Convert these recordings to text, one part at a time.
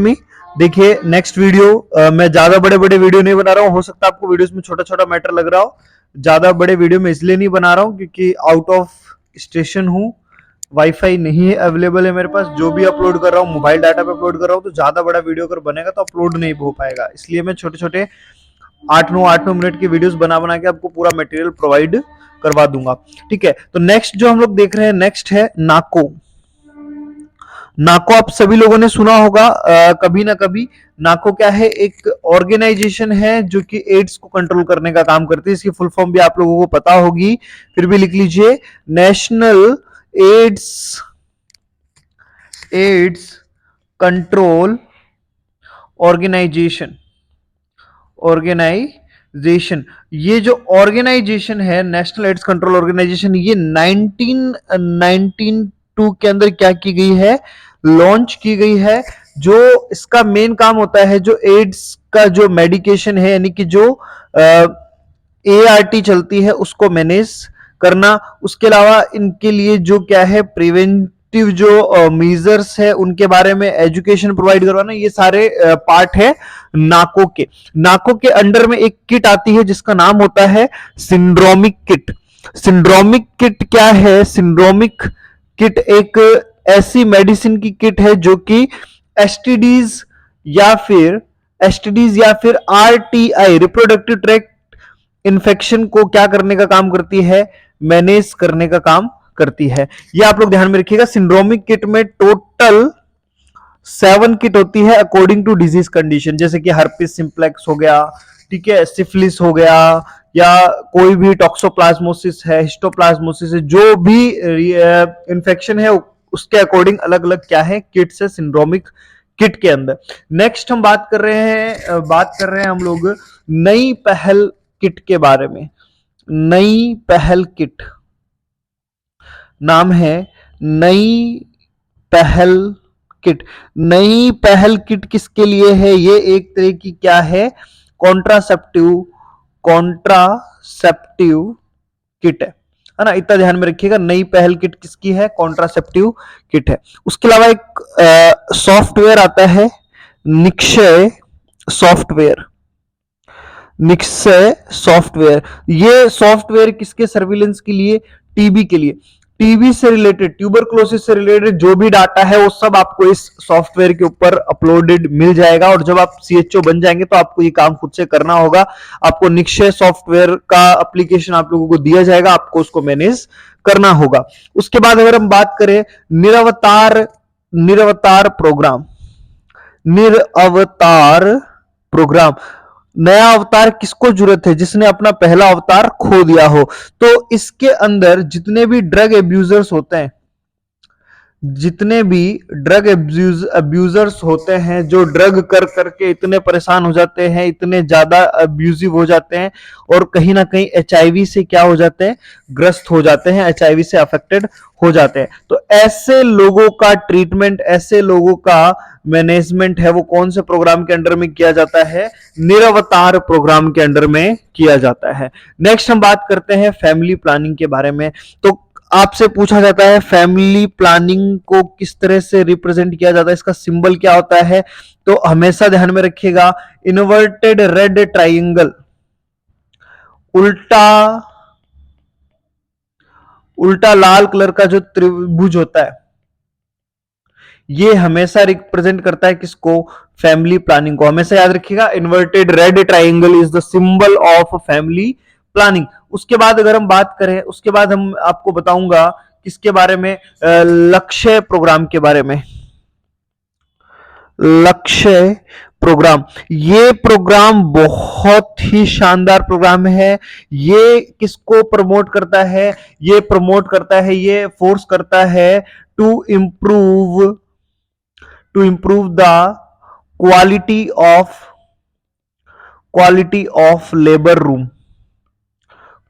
मी देखिए next video मैं ज्यादा बड़े बड़े वीडियो नहीं बना रहा हूँ। हो सकता है आपको वीडियोस में छोटा छोटा मैटर लग रहा हो। ज्यादा बड़े वीडियो में इसलिए नहीं बना रहा हूँ क्योंकि आउट ऑफ स्टेशन हूँ, वाईफाई नहीं है अवेलेबल है मेरे पास। जो भी अपलोड कर रहा हूँ मोबाइल डाटा पे अपलोड कर रहा हूँ, तो ज्यादा बड़ा वीडियो अगर बनेगा तो अपलोड नहीं हो पाएगा। इसलिए मैं छोटे छोटे 8-9 मिनट की वीडियोस बना बना के आपको पूरा मटेरियल प्रोवाइड करवा दूंगा। ठीक है, तो नेक्स्ट जो हम लोग देख रहे हैं नेक्स्ट है नाको। नाको आप सभी लोगों ने सुना होगा कभी ना कभी। नाको क्या है? एक ऑर्गेनाइजेशन है जो कि एड्स को कंट्रोल करने का काम करती है। इसकी फुल फॉर्म भी आप लोगों को पता होगी, फिर भी लिख लीजिए। National AIDS AIDS control organisation. Organisation, ये जो ऑर्गेनाइजेशन है नेशनल एड्स कंट्रोल ऑर्गेनाइजेशन, ये 1992 के अंदर क्या की गई है? लॉन्च की गई है। जो इसका मेन काम होता है, जो एड्स का जो मेडिकेशन है, यानी कि जो एआरटी चलती है उसको मैनेज करना। उसके अलावा इनके लिए जो क्या है, प्रिवेंटिव जो मेजर्स है उनके बारे में एजुकेशन प्रोवाइड करवाना, ये सारे पार्ट है नाको के। नाको के अंडर में एक किट आती है जिसका नाम होता है सिंड्रोमिक किट। सिंड्रोमिक किट क्या है? सिंड्रोमिक किट एक ऐसी मेडिसिन की किट है जो कि एसटीडीज या फिर आरटीआई, रिप्रोडक्टिव ट्रैक्ट इन्फेक्शन को क्या करने का काम करती है? मैनेज करने का काम करती है। ये आप लोग ध्यान में रखिएगा। सिंड्रोमिक किट में टोटल 7 किट होती है अकॉर्डिंग टू डिजीज कंडीशन, जैसे कि हर्पिस सिंप्लेक्स हो गया, ठीक है, सिफिलिस हो गया, या कोई भी टॉक्सोप्लाज्मोसिस है, हिस्टोप्लाज्मोसिस है, जो भी इंफेक्शन है उसके अकॉर्डिंग अलग अलग क्या है किट्स है सिंड्रोमिक किट के अंदर। नेक्स्ट हम बात कर रहे हैं हम लोग नई पहल किट के बारे में। नई पहल किट नाम है नई पहल किट। नई पहल किट किसके लिए है? ये एक तरह की क्या है? कॉन्ट्रासेप्टिव किट है ना। इतना ध्यान में रखिएगा। नई पहल किट किसकी है? कॉन्ट्रासेप्टिव किट है। उसके अलावा एक सॉफ्टवेयर आता है, निक्षय सॉफ्टवेयर। निक्षय सॉफ्टवेयर, ये सॉफ्टवेयर किसके सर्विलेंस के लिए? टीबी के लिए। टीबी से रिलेटेड, ट्यूबरक्लोसिस से रिलेटेड जो भी डाटा है वो सब आपको इस सॉफ्टवेयर के ऊपर अपलोडेड मिल जाएगा। और जब आप सीएचओ बन जाएंगे तो आपको ये काम खुद से करना होगा। आपको निक्षय सॉफ्टवेयर का एप्लीकेशन आप लोगों को दिया जाएगा, आपको उसको मैनेज करना होगा। उसके बाद अगर हम बात करें निरवतार प्रोग्राम। निरवतार प्रोग्राम, नया अवतार किसको जरूरत है? जिसने अपना पहला अवतार खो दिया हो। तो इसके अंदर जितने भी ड्रग एब्यूजर्स होते हैं, जितने भी ड्रग अब्यूजर्स होते हैं, जो ड्रग कर करके इतने परेशान हो जाते हैं, इतने ज्यादा अब्यूजिव हो जाते हैं, और कहीं ना कहीं एचआईवी से क्या हो जाते हैं? ग्रस्त हो जाते हैं, एचआईवी से अफेक्टेड हो जाते हैं। तो ऐसे लोगों का ट्रीटमेंट, ऐसे लोगों का मैनेजमेंट है वो कौन से प्रोग्राम के अंडर में किया जाता है? निरवतार प्रोग्राम के अंडर में किया जाता है। नेक्स्ट हम बात करते हैं फैमिली प्लानिंग के बारे में। तो आपसे पूछा जाता है फैमिली प्लानिंग को किस तरह से रिप्रेजेंट किया जाता है, इसका सिंबल क्या होता है? तो हमेशा ध्यान में रखिएगा, इन्वर्टेड रेड ट्राइंगल, उल्टा लाल कलर का जो त्रिभुज होता है, ये हमेशा रिप्रेजेंट करता है किसको? फैमिली प्लानिंग को। हमेशा याद रखिएगा, inverted red triangle is the symbol of family planning. उसके बाद अगर हम बात करें, उसके बाद हम आपको बताऊंगा किसके बारे में? लक्ष्य प्रोग्राम के बारे में। लक्ष्य प्रोग्राम, ये प्रोग्राम बहुत ही शानदार प्रोग्राम है। ये किसको प्रमोट करता है? ये प्रमोट करता है, ये फोर्स करता है to improve the quality of labor room।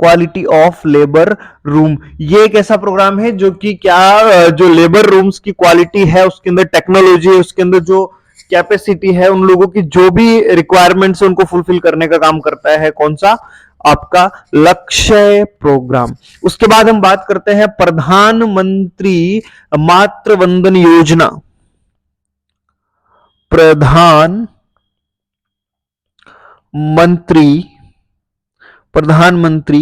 Quality of labour room, ये एक ऐसा प्रोग्राम है जो कि क्या, जो लेबर रूम्स की क्वालिटी है, उसके अंदर टेक्नोलॉजी है, उसके अंदर जो कैपेसिटी है, उन लोगों की जो भी रिक्वायरमेंट्स है उनको फुलफिल करने का काम करता है। कौन सा? आपका लक्ष्य प्रोग्राम। उसके बाद हम बात करते हैं प्रधानमंत्री मातृ वंदन योजना। प्रधान मंत्री प्रधानमंत्री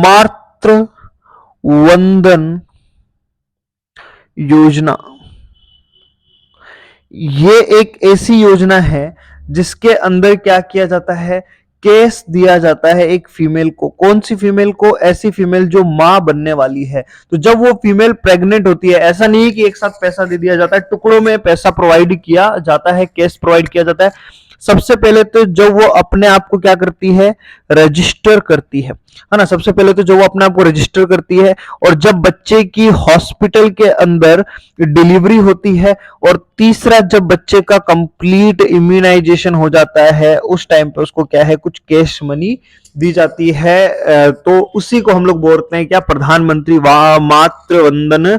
मातृ वंदन योजना। ये एक ऐसी योजना है जिसके अंदर क्या किया जाता है, केस दिया जाता है एक फीमेल को। कौन सी फीमेल को? ऐसी फीमेल जो मां बनने वाली है। तो जब वो फीमेल प्रेग्नेंट होती है, ऐसा नहीं है कि एक साथ पैसा दे दिया जाता है, टुकड़ों में पैसा प्रोवाइड किया जाता है, केस प्रोवाइड किया जाता है। सबसे पहले तो जब वो अपने आप को क्या करती है, रजिस्टर करती है ना। सबसे पहले तो जो वो अपने आप को रजिस्टर करती है, और जब बच्चे की हॉस्पिटल के अंदर डिलीवरी होती है, और तीसरा जब बच्चे का कंप्लीट इम्यूनाइजेशन हो जाता है, उस टाइम पे उसको क्या है, कुछ कैश मनी दी जाती है। तो उसी को हम लोग बोलते हैं क्या, प्रधानमंत्री मातृ वंदन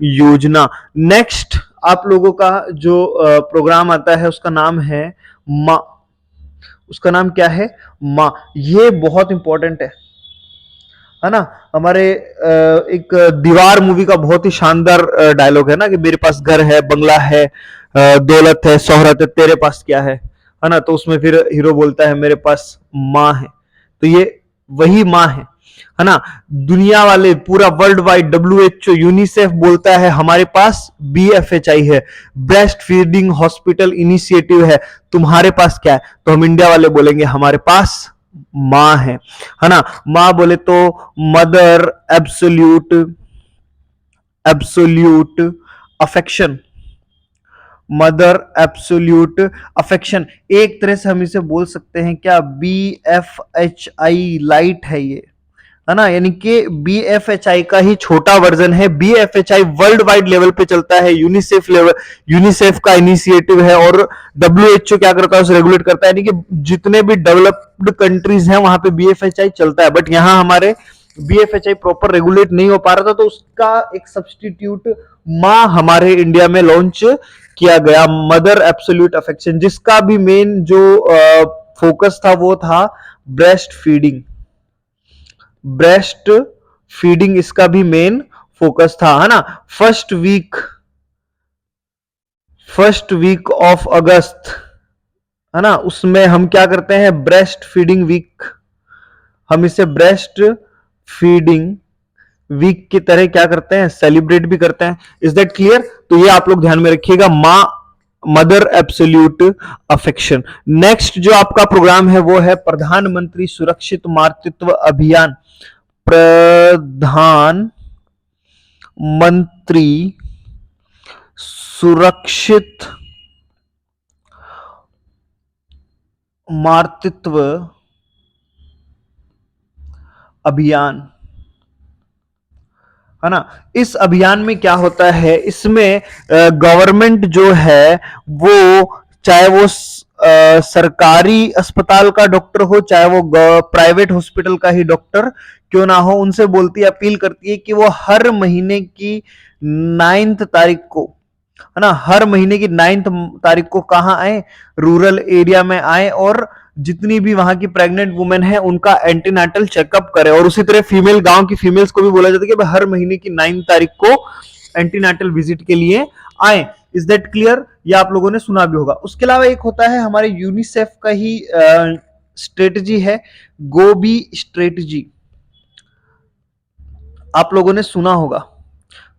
योजना। नेक्स्ट आप लोगों का जो प्रोग्राम आता है उसका नाम है माँ। उसका नाम क्या है? माँ। ये बहुत इंपॉर्टेंट है ना। हमारे एक दीवार मूवी का बहुत ही शानदार डायलॉग है ना, कि मेरे पास घर है, बंगला है, दौलत है, शोहरत है, तेरे पास क्या है ना। तो उसमें फिर हीरो बोलता है मेरे पास माँ है। तो ये वही माँ है ना। दुनिया वाले पूरा वर्ल्ड वाइड WHO यूनिसेफ बोलता है हमारे पास BFHI है, ब्रेस्ट फीडिंग हॉस्पिटल इनिशिएटिव है, तुम्हारे पास क्या है? तो हम इंडिया वाले बोलेंगे हमारे पास माँ है ना। माँ बोले तो mother absolute absolute affection. Mother absolute affection, एक तरह से हम इसे बोल सकते हैं क्या, BFHI लाइट है ये, है ना। यानी कि BFHI का ही छोटा वर्जन है। BFHI वर्ल्ड वाइड लेवल पे चलता है, यूनिसेफ लेवल, यूनिसेफ का इनिशिएटिव है, और WHO क्या करता है, उसे रेगुलेट करता है। यानी कि जितने भी डेवलप्ड कंट्रीज हैं वहां पे BFHI चलता है, बट यहां हमारे BFHI प्रॉपर रेगुलेट नहीं हो पा रहा था, तो उसका एक सब्सटीट्यूट माँ हमारे इंडिया में लॉन्च किया गया, मदर एब्सोल्यूट अफेक्शन, जिसका भी मेन जो फोकस था वो था ब्रेस्ट फीडिंग। ब्रेस्ट फीडिंग इसका भी मेन फोकस था, है ना। फर्स्ट वीक ऑफ अगस्त, है ना, उसमें हम क्या करते हैं, ब्रेस्ट फीडिंग वीक। हम इसे ब्रेस्ट फीडिंग वीक की तरह क्या करते हैं, सेलिब्रेट भी करते हैं। Is that clear? तो ये आप लोग ध्यान में रखिएगा, मां मदर एब्सोल्यूट अफेक्शन। नेक्स्ट जो आपका प्रोग्राम है वो है प्रधानमंत्री सुरक्षित मातृत्व अभियान। प्रधान मंत्री सुरक्षित मातृत्व अभियान, है ना। इस अभियान में क्या होता है, इसमें गवर्नमेंट जो है वो, चाहे वो सरकारी अस्पताल का डॉक्टर हो, चाहे वो प्राइवेट हॉस्पिटल का ही डॉक्टर क्यों ना हो, उनसे बोलती है, अपील करती है कि वो हर महीने की 9th तारीख को, है ना, हर महीने की 9th तारीख को कहाँ आए, रूरल एरिया में आए, और जितनी भी वहां की प्रेग्नेंट वुमेन है उनका एंटीनाटल चेकअप करे। और उसी तरह फीमेल, गांव की फीमेल्स को भी बोला जाता है कि हर महीने की 9th तारीख को एंटीनाटल विजिट के लिए आए। Is that clear? ये आप लोगों ने सुना भी होगा। उसके अलावा एक होता है हमारे यूनिसेफ का ही स्ट्रेटजी है, गोबी स्ट्रेटजी। आप लोगों ने सुना होगा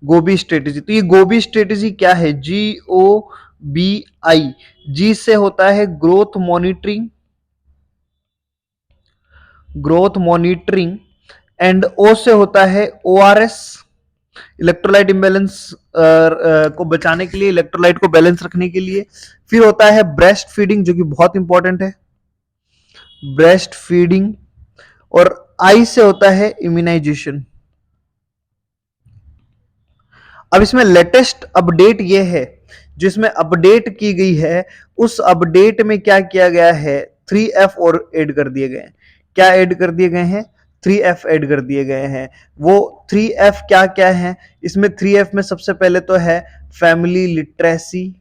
गोबी स्ट्रेटजी। तो ये गोबी स्ट्रेटजी क्या है, GOBI। जी से होता है growth monitoring, growth monitoring, and O से होता है ORS, इलेक्ट्रोलाइट इम्बैलेंस को बचाने के लिए, इलेक्ट्रोलाइट को बैलेंस रखने के लिए। फिर होता है ब्रेस्ट फीडिंग, जो कि बहुत इंपॉर्टेंट है, ब्रेस्ट फीडिंग। और आई से होता है इम्यूनाइजेशन। अब इसमें लेटेस्ट अपडेट ये है, जिसमें अपडेट की गई है, उस अपडेट में क्या किया गया है, 3F और ऐड कर दिए गए हैं। क्या ऐड कर दिए गए हैं? 3F ऐड कर दिए गए हैं। वो 3F क्या क्या है? इसमें 3F में सबसे पहले तो है फैमिली लिटरेसी,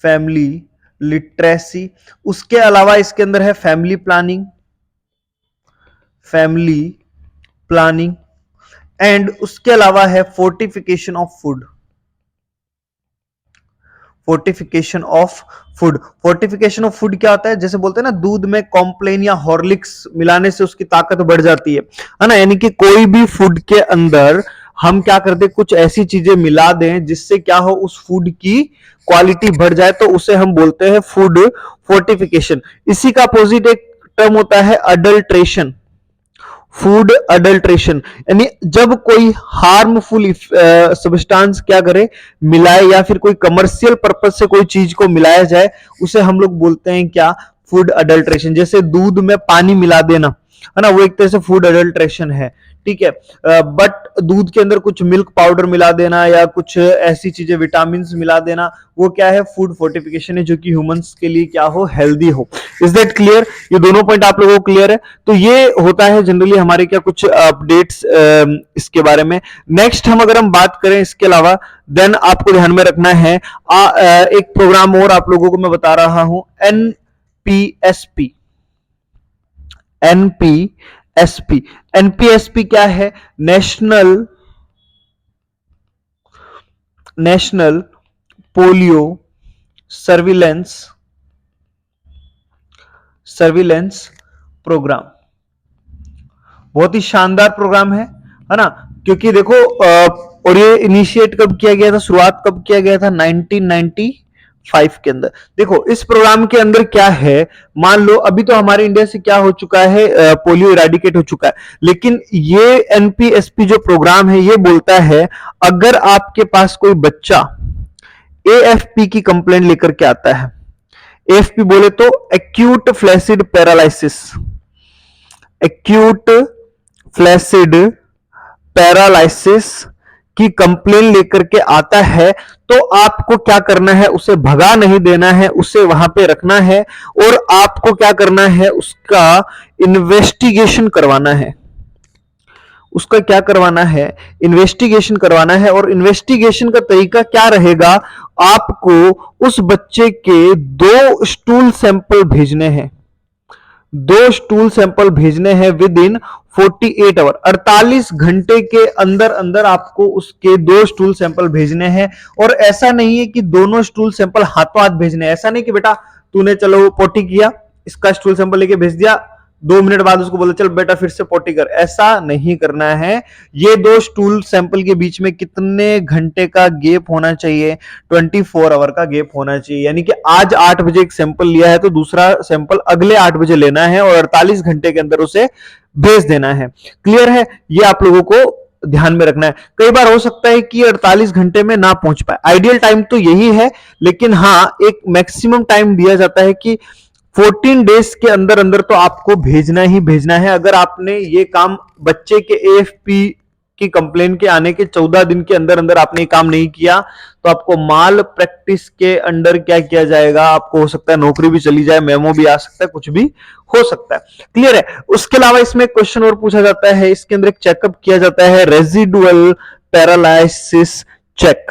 फैमिली लिटरेसी। उसके अलावा इसके अंदर है family planning, family planning, and उसके अलावा है fortification of food, fortification of food. Fortification of food क्या होता है? जैसे बोलते हैं ना, दूध में कॉम्प्लेन या हॉर्लिक्स मिलाने से उसकी ताकत बढ़ जाती है ना। यानी कि कोई भी फूड के अंदर हम क्या कर दे, कुछ ऐसी चीजें मिला दें जिससे क्या हो, उस फूड की क्वालिटी बढ़ जाए, तो उसे हम बोलते हैं फूड फोर्टिफिकेशन। इसी का अपोजिट एक टर्म होता है अडल्ट्रेशन। फूड अडल्ट्रेशन यानी जब कोई हार्मफुल सब्सटेंस क्या करे, मिलाए, या फिर कोई कमर्शियल पर्पज से कोई चीज को मिलाया जाए, उसे हम लोग बोलते हैं क्या? Food adulteration. जैसे दूध में पानी मिला देना, है ना, वो एक तरह से फूड अडल्ट्रेशन है, ठीक है। बट दूध के अंदर कुछ मिल्क पाउडर मिला देना या कुछ ऐसी चीजें, विटामिन मिला देना, वो क्या है? फूड फोर्टिफिकेशन है, जो कि ह्यूमंस के लिए क्या हो? हेल्दी हो। Is that clear? ये दोनों पॉइंट आप लोगों को क्लियर है? तो ये होता है जनरली हमारे क्या कुछ अपडेट्स इसके बारे में। नेक्स्ट अगर हम बात करें इसके अलावा, देन आपको ध्यान में रखना है एक प्रोग्राम और आप लोगों को मैं बता रहा हूं, एनपीएसपी। एनपीएसपी एनपीएसपी क्या है? National polio surveillance programme. बहुत ही शानदार प्रोग्राम है ना। क्योंकि देखो और ये इनिशिएट कब किया गया था, शुरुआत कब किया गया था? 1995 के अंदर। देखो इस प्रोग्राम के अंदर क्या है, मान लो अभी तो हमारे इंडिया से क्या हो चुका है, पोलियो इरेडिकेट हो चुका है, लेकिन ये एनपीएसपी जो प्रोग्राम है, ये बोलता है अगर आपके पास कोई बच्चा एएफपी की कंप्लेंट लेकर के आता है, एएफपी बोले तो acute flaccid paralysis, acute flaccid paralysis की कंप्लेन लेकर के आता है, तो आपको क्या करना है? उसे भगा नहीं देना है, उसे वहां पे रखना है, और आपको क्या करना है? उसका इन्वेस्टिगेशन करवाना है। उसका क्या करवाना है? इन्वेस्टिगेशन करवाना है। और इन्वेस्टिगेशन का तरीका क्या रहेगा? आपको उस बच्चे के 2 स्टूल सैंपल भेजने हैं, 2 स्टूल सैंपल भेजने हैं विद इन 48 आवर, 48 घंटे के अंदर अंदर आपको उसके 2 स्टूल सैंपल भेजने हैं। और ऐसा नहीं है कि दोनों स्टूल सैंपल हाथों हाथ भेजने हैं। ऐसा नहीं कि बेटा तूने चलो पोटी किया, इसका स्टूल सैंपल लेके भेज दिया, 2 मिनट बाद उसको बोला चल बेटा फिर से पोटी कर, ऐसा नहीं करना है। ये 2 स्टूल सैंपल के बीच में कितने घंटे का गैप होना चाहिए? 24 आवर का गैप होना चाहिए। यानी कि आज 8 बजे एक सैंपल लिया है तो दूसरा सैंपल अगले 8 बजे लेना है और 48 घंटे के अंदर उसे भेज देना है। क्लियर है? ये आप लोगों को ध्यान में रखना है। कई बार हो सकता है कि 48 घंटे में ना पहुंच पाए, आइडियल टाइम तो यही है, लेकिन हाँ एक मैक्सिमम टाइम दिया जाता है कि 14 डेज के अंदर अंदर तो आपको भेजना ही भेजना है। अगर आपने ये काम बच्चे के एएफपी की कंप्लेन के आने के 14 दिन के अंदर अंदर आपने ये काम नहीं किया, तो आपको माल प्रैक्टिस के अंडर क्या किया जाएगा? आपको हो सकता है नौकरी भी चली जाए, मेमो भी आ सकता है, कुछ भी हो सकता है। क्लियर है? उसके अलावा इसमें क्वेश्चन और पूछा जाता है, इसके अंदर एक चेकअप किया जाता है, residual paralysis check.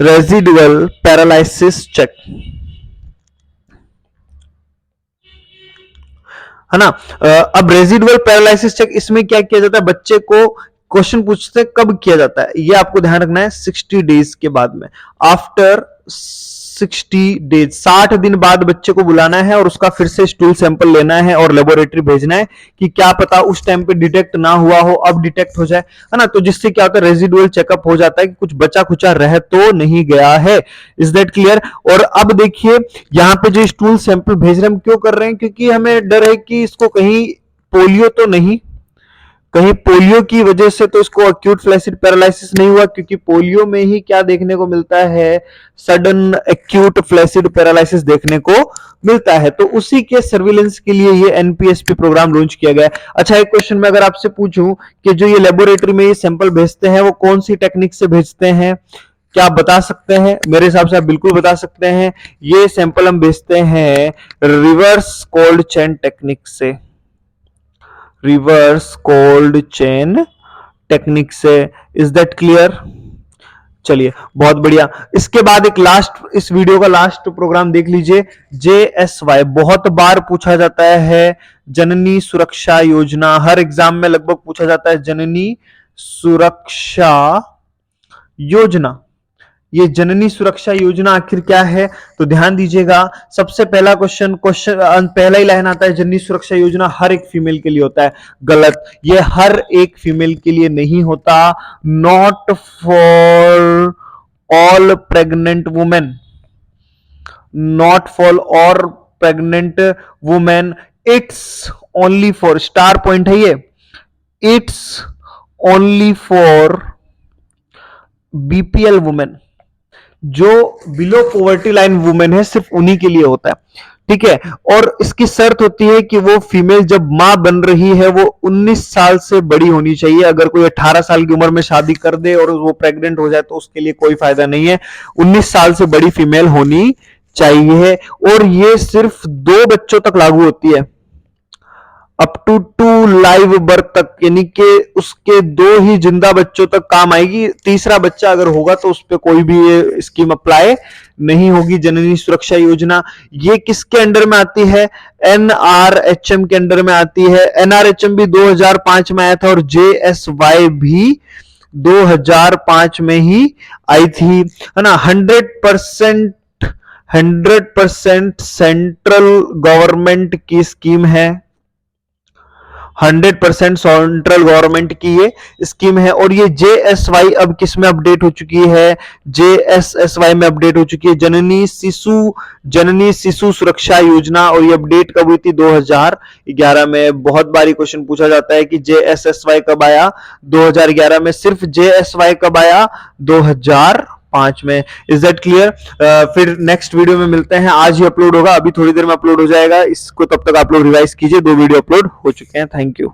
Residual paralysis check, है ना। अब रेजिडुअल पैरालिसिस चेक, इसमें क्या किया जाता है? बच्चे को क्वेश्चन पूछते हैं कब किया जाता है, ये आपको ध्यान रखना है, 60 डेज के बाद में, आफ्टर 60 डेज, 60 दिन बाद बच्चे को बुलाना है और उसका फिर से स्टूल सैंपल लेना है और लेबोरेटरी भेजना है कि क्या पता उस टाइम पे डिटेक्ट ना हुआ हो, अब डिटेक्ट हो जाए, है ना। तो जिससे क्या होता है? रेजिडुअल चेकअप हो जाता है कि कुछ बचा खुचा रह तो नहीं गया है। Is that clear? और अब देखिए यहां पे जो स्टूल सैंपल भेज रहे हैं, हम क्यों कर रहे हैं? क्योंकि हमें डर है कि इसको कहीं पोलियो तो नहीं, कहीं पोलियो की वजह से तो इसको एक्यूट फ्लैसिड पैरालिसिस नहीं हुआ, क्योंकि पोलियो में ही क्या देखने को मिलता है? सडन एक्यूट फ्लैसिड पैरालिसिस देखने को मिलता है। तो उसी के सर्विलेंस के लिए ये एनपीएसपी प्रोग्राम लॉन्च किया गया है। अच्छा एक क्वेश्चन में अगर आपसे पूछूं कि जो ये लेबोरेटरी में ये सैंपल भेजते हैं वो कौन सी टेक्निक से भेजते हैं, क्या आप बता सकते हैं? मेरे हिसाब से आप बिल्कुल बता सकते हैं। ये सैंपल हम भेजते हैं रिवर्स कोल्ड चेन टेक्निक से, रिवर्स कोल्ड चेन टेक्निक से। Is that clear? चलिए बहुत बढ़िया। इसके बाद एक लास्ट, इस वीडियो का लास्ट प्रोग्राम देख लीजिए, JSY, बहुत बार पूछा जाता है, जननी सुरक्षा योजना, हर एग्जाम में लगभग पूछा जाता है जननी सुरक्षा योजना। ये जननी सुरक्षा योजना आखिर क्या है, तो ध्यान दीजिएगा। सबसे पहला क्वेश्चन पहला ही लाइन आता है, जननी सुरक्षा योजना हर एक फीमेल के लिए होता है। गलत, ये हर एक फीमेल के लिए नहीं होता। Not for all pregnant women, not for all pregnant women, it's only for, star point है ये, it's only for BPL women, जो बिलो पॉवर्टी लाइन वुमेन है, सिर्फ उन्हीं के लिए होता है, ठीक है। और इसकी शर्त होती है कि वो फीमेल जब मां बन रही है वो 19 साल से बड़ी होनी चाहिए। अगर कोई 18 साल की उम्र में शादी कर दे और वो प्रेग्नेंट हो जाए तो उसके लिए कोई फायदा नहीं है, 19 साल से बड़ी फीमेल होनी चाहिए। और ये सिर्फ 2 बच्चों तक लागू होती है, अप टू 2 लाइव बर्थ तक, यानी कि उसके 2 ही जिंदा बच्चों तक काम आएगी। तीसरा बच्चा अगर होगा तो उस पर कोई भी ये स्कीम अप्लाई नहीं होगी। जननी सुरक्षा योजना ये किसके अंडर में आती है, एनआरएचएम के अंडर में आती है। एनआरएचएम भी 2005 में आया था और जेएसवाई भी 2005 में ही आई थी, है ना। 100% सेंट्रल गवर्नमेंट की स्कीम है, 100% सेंट्रल गवर्नमेंट की ये स्कीम है। और ये जेएसवाई अब किस में अपडेट हो चुकी है, जेएसएसवाई में अपडेट हो चुकी है, जननी शिशु सुरक्षा योजना। और ये अपडेट कब हुई थी, 2011 में। बहुत बारी क्वेश्चन पूछा जाता है कि जेएसएसवाई कब आया, 2011 में। सिर्फ जेएसवाई कब आया, 2005 में। Is that clear? फिर नेक्स्ट वीडियो में मिलते हैं, आज ही अपलोड होगा, अभी थोड़ी देर में अपलोड हो जाएगा इसको, तब तक आप लोग रिवाइज कीजिए। 2 वीडियो अपलोड हो चुके हैं। Thank you.